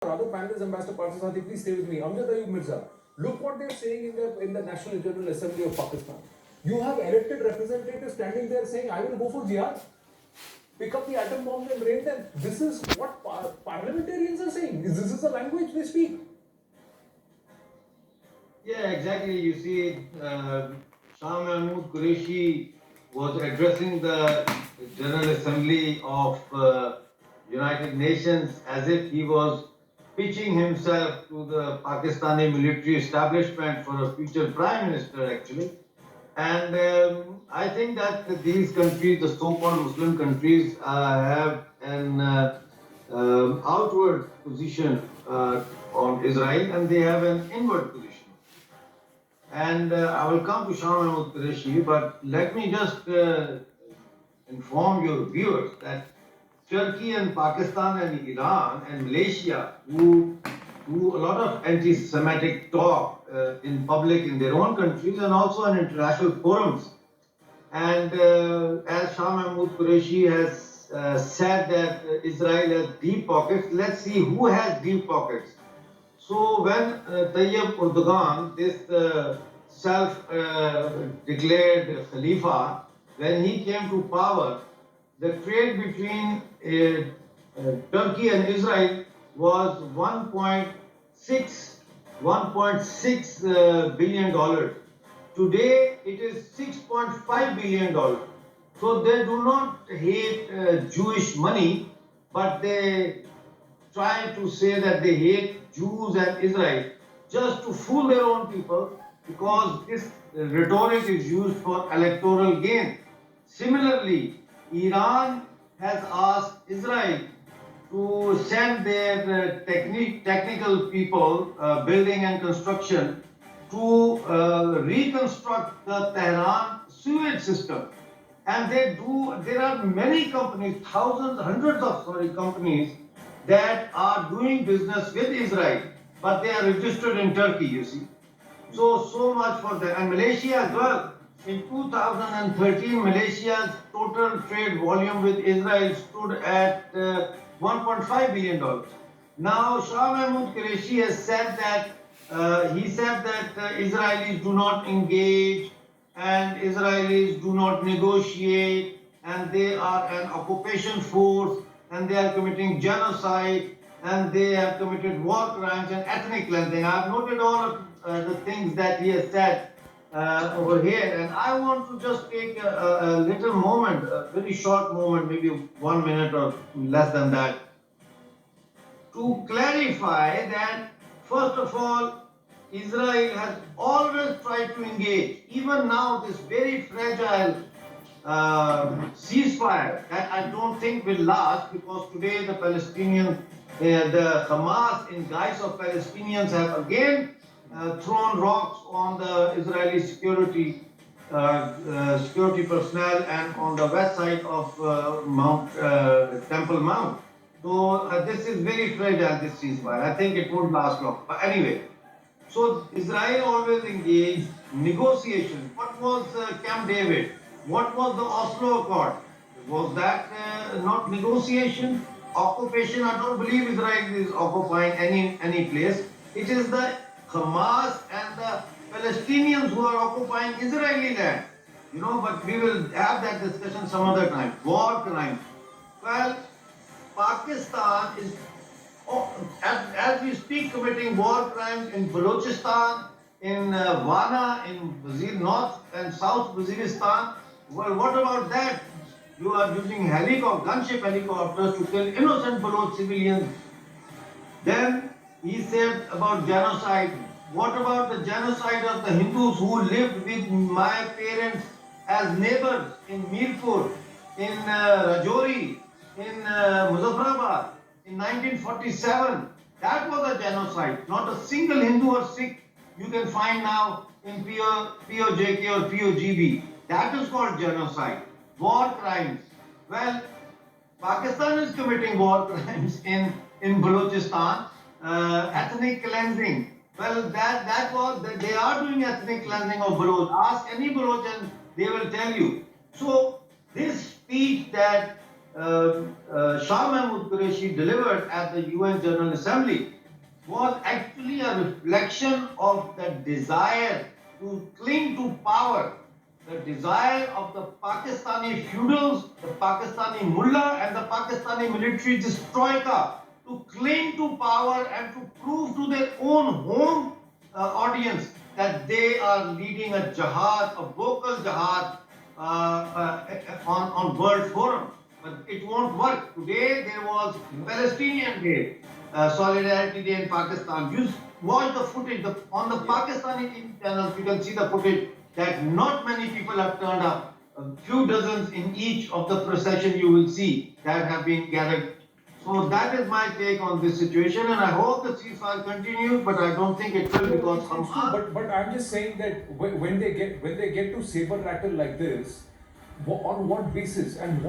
Other panelists, Ambassador Parthasarathi, please stay with me. Amjad Ayub Mirza, look what they're saying in the National General Assembly of Pakistan. You have elected representatives standing there saying, I will go for jihad, pick up the atom bombs and raid them. This is what parliamentarians are saying. This is the language they speak. Yeah, exactly. You see, Shah Mahmood Qureshi was addressing the General Assembly of United Nations as if he was pitching himself to the Pakistani military establishment for a future prime minister, actually. And I think that these countries, the so-called Muslim countries, have an outward position on Israel, and they have an inward position. And I will come to Shah Mahmood Qureshi, but let me just inform your viewers that Turkey and Pakistan and Iran and Malaysia, who do a lot of anti-Semitic talk in public in their own countries and also in international forums. And as Shah Mahmood Qureshi has said that Israel has deep pockets, let's see who has deep pockets. So when Tayyip Erdogan, this self-declared Khalifa, when he came to power, the trade between Turkey and Israel was 1.6 billion dollars. Today it is 6.5 billion dollars. So they do not hate Jewish money, but they try to say that they hate Jews and Israel just to fool their own people, because this rhetoric is used for electoral gain. Similarly, Iran has asked Israel to send their technical people, building and construction, to reconstruct the Tehran sewage system. And there are many companies, hundreds of companies that are doing business with Israel, but they are registered in Turkey, you see. So much for that. And Malaysia as well. In 2013, Malaysia's total trade volume with Israel stood at $1.5 billion. Now, Shah Mahmood Qureshi has said that Israelis do not engage and Israelis do not negotiate, and they are an occupation force, and they are committing genocide, and they have committed war crimes and ethnic cleansing. I have noted all of the things that he has said over here, and I want to just take a little moment, a very short moment, maybe 1 minute or less than that, to clarify that, first of all, Israel has always tried to engage. Even now, this very fragile ceasefire that I don't think will last, because today the Palestinians, the Hamas, in guise of Palestinians, have again thrown rocks on the Israeli security personnel and on the west side of Temple Mount. So this is very fragile, this ceasefire. I think it won't last long. But anyway, so Israel always engaged negotiation. What was Camp David? What was the Oslo Accord? Was that not negotiation? Occupation? I don't believe Israel is occupying any place. It is the Hamas and the Palestinians who are occupying Israeli land. But we will have that discussion some other time. War crimes. Well, Pakistan is, as we speak, committing war crimes in Balochistan, in Wana, in North and South Waziristan. Well, what about that? You are using gunship helicopters to kill innocent Baloch civilians. Then he said about genocide. What about the genocide of the Hindus who lived with my parents as neighbors in Mirpur, in Rajouri, in Muzaffarabad in 1947? That was a genocide. Not a single Hindu or Sikh you can find now in POJK or POGB. That is called genocide. War crimes. Well, Pakistan is committing war crimes in Balochistan. Ethnic cleansing. Well, they are doing ethnic cleansing of Baloch. Ask any Baloch and they will tell you. So this speech that Shah Mahmood Qureshi delivered at the UN General Assembly was actually a reflection of the desire to cling to power, the desire of the Pakistani feudals, the Pakistani mullah, and the Pakistani military just troika to cling to power and to prove to their own home audience that they are leading a jihad, a vocal jihad on World Forum. But it won't work. Today there was Palestinian Day, Solidarity Day in Pakistan. You watch the footage on the Pakistani TV channels. You can see the footage that not many people have turned up. A few dozens in each of the procession you will see that have been gathered. So that is my take on this situation, and I hope the ceasefire continues, but I don't think it will because It's true, Hamas. but I'm just saying that when they get to saber rattle like this, on what basis and what